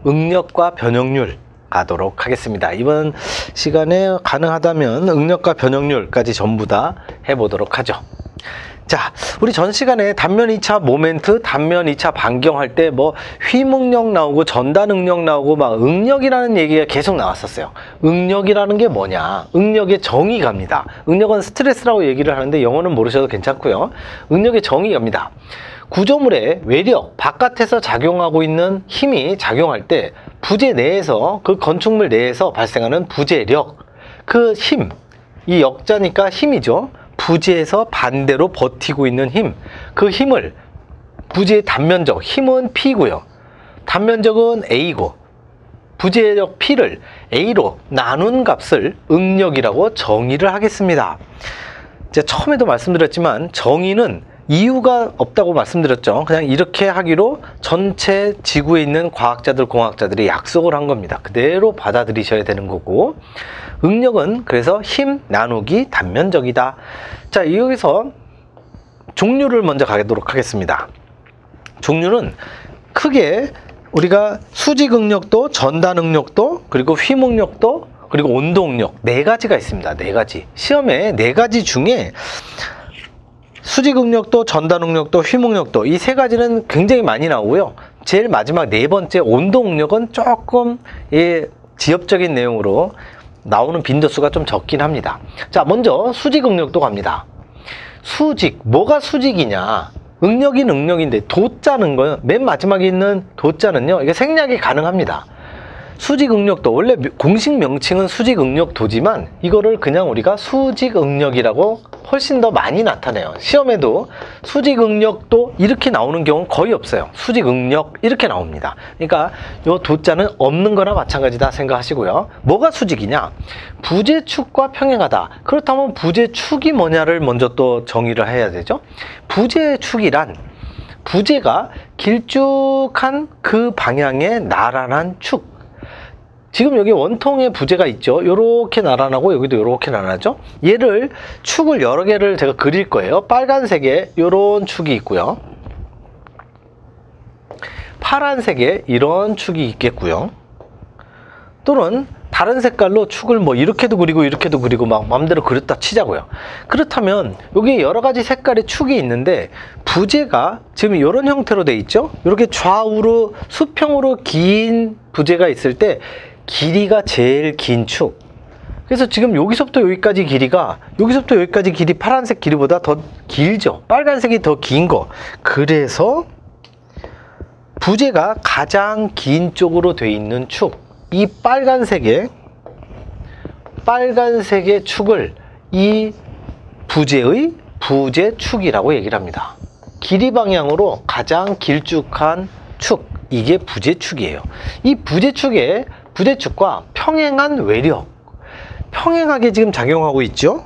응력과 변형률 가도록 하겠습니다. 이번 시간에 가능하다면 응력과 변형률까지 전부 다 해보도록 하죠. 자, 우리 전 시간에 단면 2차 모멘트, 단면 2차 반경할 때 뭐 휘응력 나오고 전단 응력 나오고 막 응력이라는 얘기가 계속 나왔었어요. 응력이라는 게 뭐냐? 응력의 정의갑니다. 응력은 스트레스라고 얘기를 하는데 영어는 모르셔도 괜찮고요. 응력의 정의갑니다. 구조물의 외력, 바깥에서 작용하고 있는 힘이 작용할 때 부재 내에서, 그 건축물 내에서 발생하는 부재력, 그 힘, 이 역자니까 힘이죠. 부재에서 반대로 버티고 있는 힘, 그 힘을 부재의 단면적, 힘은 P고요. 단면적은 A고 부재력 P를 A로 나눈 값을 응력이라고 정의를 하겠습니다. 제가 처음에도 말씀드렸지만 정의는 이유가 없다고 말씀드렸죠. 그냥 이렇게 하기로 전체 지구에 있는 과학자들, 공학자들이 약속을 한 겁니다. 그대로 받아들이셔야 되는 거고, 응력은 그래서 힘 나누기 단면적이다. 자, 여기서 종류를 먼저 가도록 하겠습니다. 종류는 크게 우리가 수직 응력도, 전단 응력도, 그리고 휘응력도, 그리고 온도 응력, 네 가지가 있습니다. 네 가지. 시험에 네 가지 중에 수직 응력도, 전단 응력도, 휘응력도, 이 세 가지는 굉장히 많이 나오고요. 제일 마지막 네 번째 온도 응력은 조금 지엽적인 내용으로 나오는 빈도수가 좀 적긴 합니다. 자, 먼저 수직 응력도 갑니다. 수직, 뭐가 수직이냐? 응력인 응력인데 도자는 거요. 맨 마지막에 있는 도자는요, 이게 생략이 가능합니다. 수직 응력도, 원래 공식 명칭은 수직 응력도지만 이거를 그냥 우리가 수직 응력이라고 훨씬 더 많이 나타내요. 시험에도 수직 응력도 이렇게 나오는 경우는 거의 없어요. 수직 응력 이렇게 나옵니다. 그러니까 요 도자는 없는 거나 마찬가지다 생각하시고요. 뭐가 수직이냐? 부재축과 평행하다. 그렇다면 부재축이 뭐냐를 먼저 또 정의를 해야 되죠. 부재축이란 부재가 길쭉한 그 방향의 나란한 축. 지금 여기 원통에 부재가 있죠. 요렇게 나란하고 여기도 요렇게 나란하죠. 얘를 축을 여러 개를 제가 그릴 거예요. 빨간색에 요런 축이 있고요. 파란색에 이런 축이 있겠고요. 또는 다른 색깔로 축을 뭐 이렇게도 그리고 이렇게도 그리고 막 마음대로 그렸다 치자고요. 그렇다면 여기 여러 가지 색깔의 축이 있는데 부재가 지금 이런 형태로 돼 있죠. 이렇게 좌우로 수평으로 긴 부재가 있을 때 길이가 제일 긴 축. 그래서 지금 여기서부터 여기까지 길이가, 여기서부터 여기까지 길이 파란색 길이보다 더 길죠. 빨간색이 더 긴 거. 그래서 부재가 가장 긴 쪽으로 돼 있는 축, 이 빨간색의 축을 이 부재의 부재축이라고 얘기를 합니다. 길이 방향으로 가장 길쭉한 축, 이게 부재축이에요. 이 부재축과 평행한 외력, 평행하게 지금 작용하고 있죠.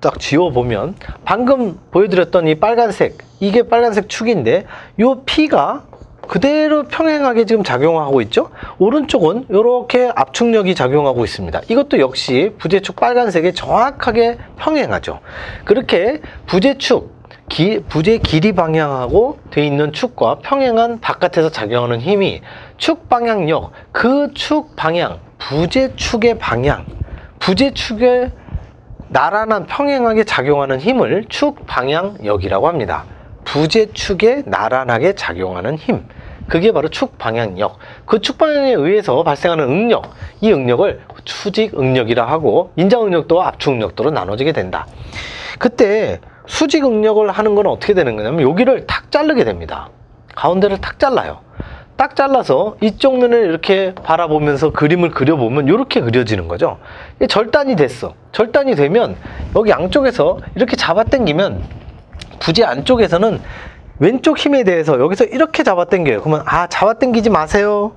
딱 지워보면 방금 보여드렸던 이 빨간색, 이게 빨간색 축인데 이 P가 그대로 평행하게 지금 작용하고 있죠. 오른쪽은 이렇게 압축력이 작용하고 있습니다. 이것도 역시 부재축 빨간색에 정확하게 평행하죠. 그렇게 부재축, 부재 길이 방향하고 돼 있는 축과 평행한 바깥에서 작용하는 힘이 축 방향력, 그 축 방향, 부재축의 방향, 부재축의 나란한 평행하게 작용하는 힘을 축 방향력이라고 합니다. 부재축에 나란하게 작용하는 힘, 그게 바로 축 방향력. 그 축 방향에 의해서 발생하는 응력, 이 응력을 수직 응력이라 하고 인장 응력도와 압축 응력도로 나눠지게 된다. 그때 수직 응력을 하는 건 어떻게 되는 거냐면 여기를 탁 자르게 됩니다. 가운데를 탁 잘라요. 딱 잘라서 이쪽 면을 이렇게 바라보면서 그림을 그려보면 이렇게 그려지는 거죠. 절단이 됐어. 절단이 되면 여기 양쪽에서 이렇게 잡아당기면 부재 안쪽에서는 왼쪽 힘에 대해서 여기서 이렇게 잡아당겨요. 그러면 잡아당기지 마세요.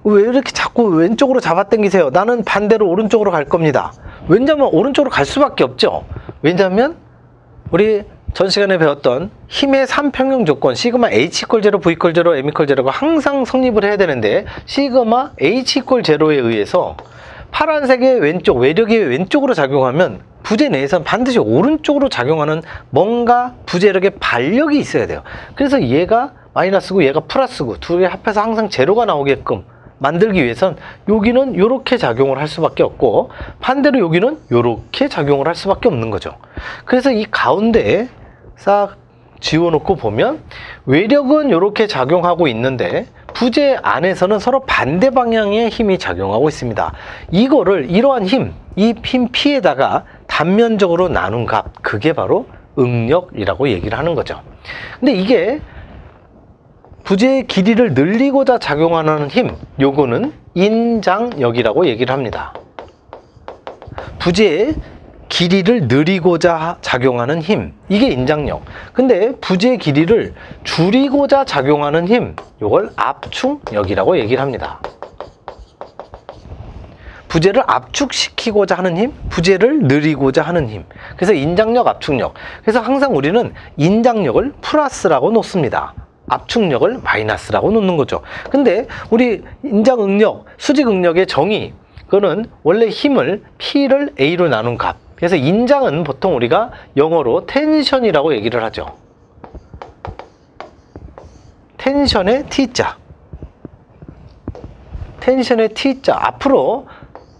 왜 이렇게 자꾸 왼쪽으로 잡아당기세요? 나는 반대로 오른쪽으로 갈 겁니다. 왜냐면 오른쪽으로 갈 수밖에 없죠. 왜냐면 우리 전 시간에 배웠던 힘의 3평형 조건 시그마 H = 0, V = 0, M = 0가 항상 성립을 해야 되는데 시그마 H = 0에 의해서 파란색의 왼쪽, 외력이 왼쪽으로 작용하면 부재 내에서는 반드시 오른쪽으로 작용하는 뭔가 부재력의 반력이 있어야 돼요. 그래서 얘가 마이너스고 얘가 플러스고 두 개 합해서 항상 제로가 나오게끔 만들기 위해선 여기는 이렇게 작용을 할 수밖에 없고 반대로 여기는 이렇게 작용을 할 수밖에 없는 거죠. 그래서 이 가운데에 싹 지워놓고 보면 외력은 이렇게 작용하고 있는데 부재 안에서는 서로 반대 방향의 힘이 작용하고 있습니다. 이거를 이러한 힘, 이 힘 P에다가 단면적으로 나눈 값, 그게 바로 응력이라고 얘기를 하는 거죠. 근데 이게 부재의 길이를 늘리고자 작용하는 힘, 요거는 인장력이라고 얘기를 합니다. 부재의 길이를 늘리고자 작용하는 힘, 이게 인장력. 근데 부재의 길이를 줄이고자 작용하는 힘, 요걸 압축력이라고 얘기를 합니다. 부재를 압축시키고자 하는 힘, 부재를 늘리고자 하는 힘. 그래서 인장력, 압축력. 그래서 항상 우리는 인장력을 플러스라고 놓습니다. 압축력을 마이너스라고 놓는 거죠. 근데 우리 인장응력, 수직응력의 정의, 그거는 원래 힘을 P를 A로 나눈 값. 그래서 인장은 보통 우리가 영어로 텐션이라고 얘기를 하죠. 텐션의 T자. 텐션의 T자. 앞으로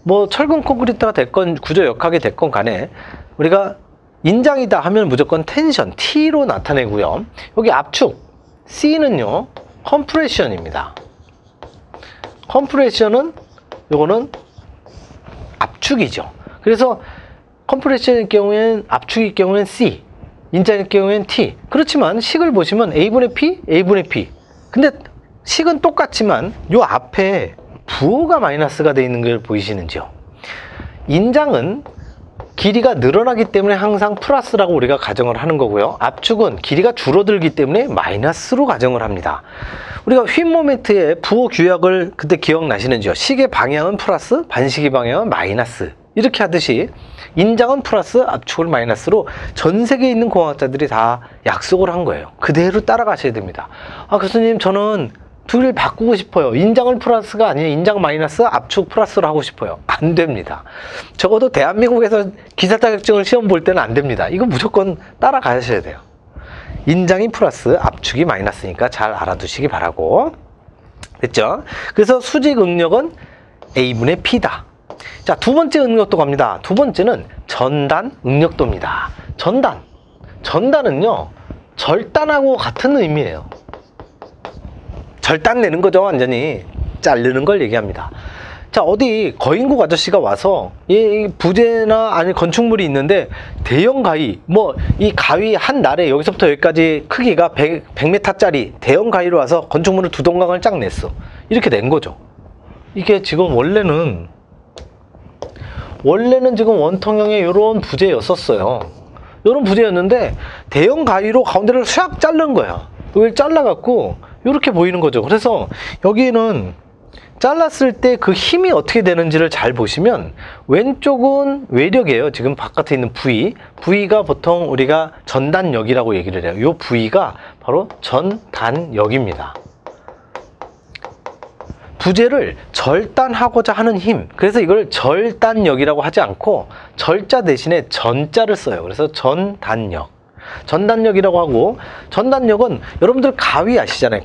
뭐 철근 콘크리트가 됐건 구조 역학이 됐건 간에 우리가 인장이다 하면 무조건 텐션 T로 나타내고요. 여기 압축 C는요 컴프레션입니다. 컴프레션은 요거는 압축이죠. 그래서 컴프레션의 경우에는 압축일 경우에는 C, 인장일 경우에는 T. 그렇지만 식을 보시면 A분의 P, A분의 P. 근데 식은 똑같지만 요 앞에 부호가 마이너스가 되어 있는 걸 보이시는지요? 인장은 길이가 늘어나기 때문에 항상 플러스라고 우리가 가정을 하는 거고요. 압축은 길이가 줄어들기 때문에 마이너스로 가정을 합니다. 우리가 휨 모멘트의 부호 규약을 그때 기억나시는지요? 식의 방향은 플러스, 반식의 방향은 마이너스. 이렇게 하듯이 인장은 플러스, 압축을 마이너스로 전 세계에 있는 공학자들이 다 약속을 한 거예요. 그대로 따라가셔야 됩니다. 아, 교수님 저는 둘을 바꾸고 싶어요. 인장을 플러스가 아니라 인장 마이너스, 압축 플러스로 하고 싶어요. 안 됩니다. 적어도 대한민국에서 기사 자격증을 시험 볼 때는 안 됩니다. 이거 무조건 따라가셔야 돼요. 인장이 플러스, 압축이 마이너스니까 잘 알아두시기 바라고. 됐죠? 그래서 수직 응력은 A분의 P다. 자, 두 번째 응력도 갑니다. 두 번째는 전단 응력도입니다. 전단은요 절단하고 같은 의미예요. 절단 내는 거죠. 완전히 자르는 걸 얘기합니다. 자, 어디 거인국 아저씨가 와서 이 부재나 아니 건축물이 있는데 대형 가위, 뭐 이 가위 한 날에 여기서부터 여기까지 크기가 100m짜리 대형 가위로 와서 건축물을 두 동강을 쫙 냈어. 이렇게 낸 거죠. 이게 지금 원래는 지금 원통형의 이런 부재였었어요. 이런 부재였는데 대형 가위로 가운데를 샥 자른 거야. 여기를 잘라갖고 이렇게 보이는 거죠. 그래서 여기는 잘랐을 때 그 힘이 어떻게 되는지를 잘 보시면 왼쪽은 외력이에요. 지금 바깥에 있는 V가 보통 우리가 전단력이라고 얘기를 해요. 이 V가 바로 전단력입니다. 부재를 절단하고자 하는 힘, 그래서 이걸 절단력이라고 하지 않고 절자 대신에 전자를 써요. 그래서 전단력이라고 하고, 전단력은 여러분들 가위 아시잖아요.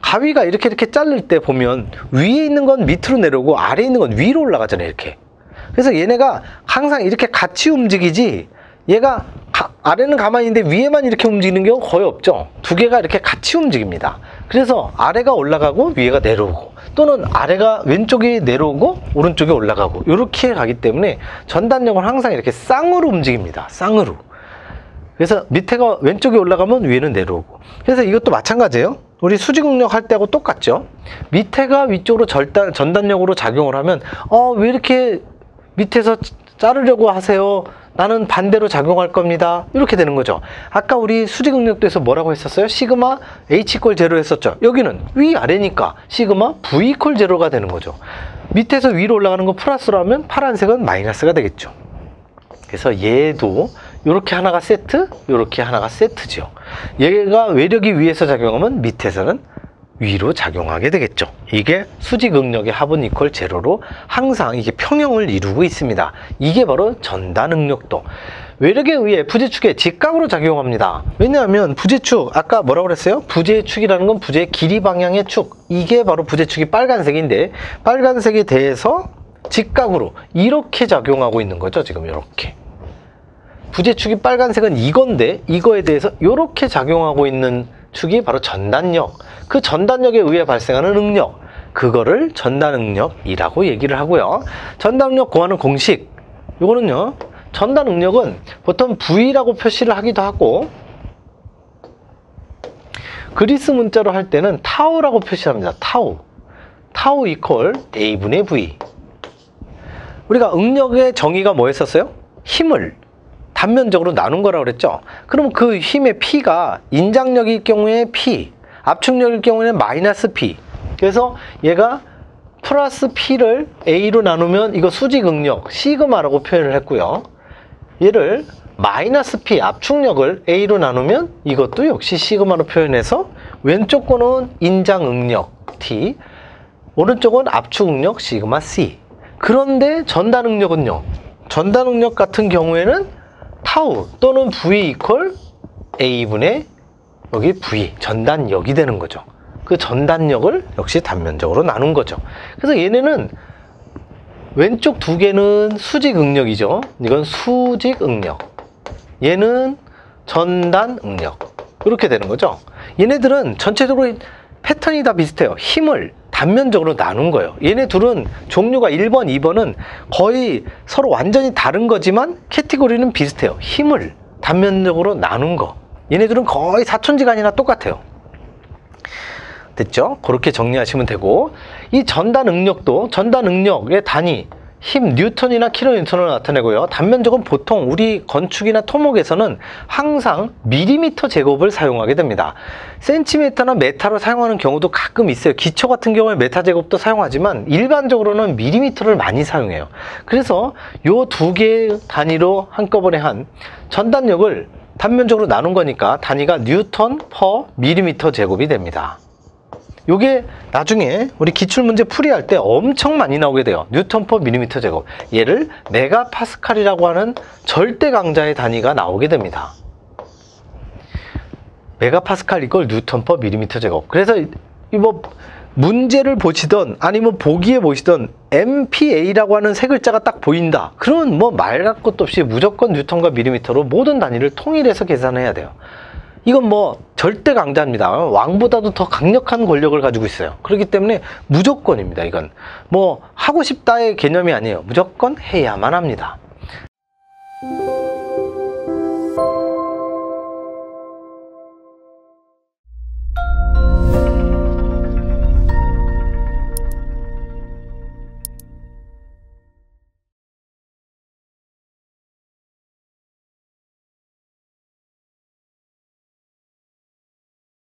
가위가 이렇게 자를 때 보면 위에 있는 건 밑으로 내려오고 아래에 있는 건 위로 올라가잖아요. 이렇게. 그래서 얘네가 항상 이렇게 같이 움직이지, 얘가 아래는 가만히 있는데 위에만 이렇게 움직이는 경우 거의 없죠. 두 개가 이렇게 같이 움직입니다. 그래서 아래가 올라가고 위에가 내려오고, 또는 아래가 왼쪽이 내려오고 오른쪽이 올라가고, 이렇게 가기 때문에 전단력은 항상 이렇게 쌍으로 움직입니다. 쌍으로. 그래서 밑에가 왼쪽이 올라가면 위에는 내려오고. 그래서 이것도 마찬가지예요. 우리 수직응력 할 때하고 똑같죠. 밑에가 위쪽으로 전단력으로 작용을 하면 왜 이렇게 밑에서 자르려고 하세요? 나는 반대로 작용할 겁니다. 이렇게 되는 거죠. 아까 우리 수직응력도에서 뭐라고 했었어요? 시그마 H = 0 했었죠. 여기는 위아래니까 시그마 V = 0가 되는 거죠. 밑에서 위로 올라가는 거 플러스로 하면 파란색은 마이너스가 되겠죠. 그래서 얘도 이렇게 하나가 세트, 이렇게 하나가 세트죠. 얘가 외력이 위에서 작용하면 밑에서는 위로 작용하게 되겠죠. 이게 수직 응력의 합은 이퀄 제로로 항상 이게 평형을 이루고 있습니다. 이게 바로 전단 응력도. 외력에 의해 부재축에 직각으로 작용합니다. 왜냐하면 부재축, 아까 뭐라고 그랬어요? 부재의 축이라는 건 부재의 길이 방향의 축. 이게 바로 부재축이 빨간색인데, 빨간색에 대해서 직각으로 이렇게 작용하고 있는 거죠. 지금 이렇게. 부재축이 빨간색은 이건데, 이거에 대해서 이렇게 작용하고 있는 축이 바로 전단력. 그 전단력에 의해 발생하는 응력, 그거를 전단응력이라고 얘기를 하고요. 전단응력 구하는 공식, 이거는요, 전단응력은 보통 V라고 표시를 하기도 하고, 그리스 문자로 할 때는 타우라고 표시합니다. 타우 이퀄 A분의 V. 우리가 응력의 정의가 뭐였었어요? 힘을 단면적으로 나눈 거라고 그랬죠. 그럼 그 힘의 P가 인장력일 경우에 P, 압축력일 경우에는 마이너스 P. 그래서 얘가 플러스 P를 A로 나누면 이거 수직 응력 시그마라고 표현을 했고요. 얘를 마이너스 P 압축력을 A로 나누면 이것도 역시 시그마로 표현해서 왼쪽 거는 인장 응력 T, 오른쪽은 압축 응력 시그마 C. 그런데 전단 응력은요, 전단 응력 같은 경우에는 타우 또는 V 이퀄 A분의 여기 V, 전단력이 되는 거죠. 그 전단력을 역시 단면적으로 나눈 거죠. 그래서 얘네는 왼쪽 두 개는 수직 응력이죠. 이건 수직 응력, 얘는 전단 응력, 이렇게 되는 거죠. 얘네들은 전체적으로 패턴이 다 비슷해요. 힘을 단면적으로 나눈 거예요. 얘네 둘은 종류가 1번, 2번은 거의 서로 완전히 다른 거지만 캐티고리는 비슷해요. 힘을 단면적으로 나눈 거. 얘네들은 거의 사촌지간이나 똑같아요. 됐죠? 그렇게 정리하시면 되고, 이 전단 응력도 전단 응력의 단위 힘 뉴턴이나 킬로뉴턴으로 나타내고요. 단면적은 보통 우리 건축이나 토목에서는 항상 밀리미터 제곱을 사용하게 됩니다. 센티미터나 메타로 사용하는 경우도 가끔 있어요. 기초 같은 경우에 메타 제곱도 사용하지만 일반적으로는 밀리미터를 많이 사용해요. 그래서 요 두 개의 단위로 한꺼번에 한 전단력을 단면적으로 나눈 거니까 단위가 뉴턴 퍼 밀리미터 제곱이 됩니다. 요게 나중에 우리 기출문제 풀이할 때 엄청 많이 나오게 돼요. 뉴턴 퍼 밀리미터 제곱. 얘를 메가파스칼이라고 하는 절대 강자의 단위가 나오게 됩니다. 메가파스칼 이걸 뉴턴 퍼 밀리미터 제곱. 그래서 뭐 문제를 보시던 아니면 보기에 보시던 MPA라고 하는 세 글자가 딱 보인다. 그러면 뭐 말 갈 것도 없이 무조건 뉴턴과 밀리미터로 모든 단위를 통일해서 계산해야 돼요. 이건 뭐 절대 강자입니다. 왕보다도 더 강력한 권력을 가지고 있어요. 그렇기 때문에 무조건입니다. 이건 뭐 하고 싶다의 개념이 아니에요. 무조건 해야만 합니다.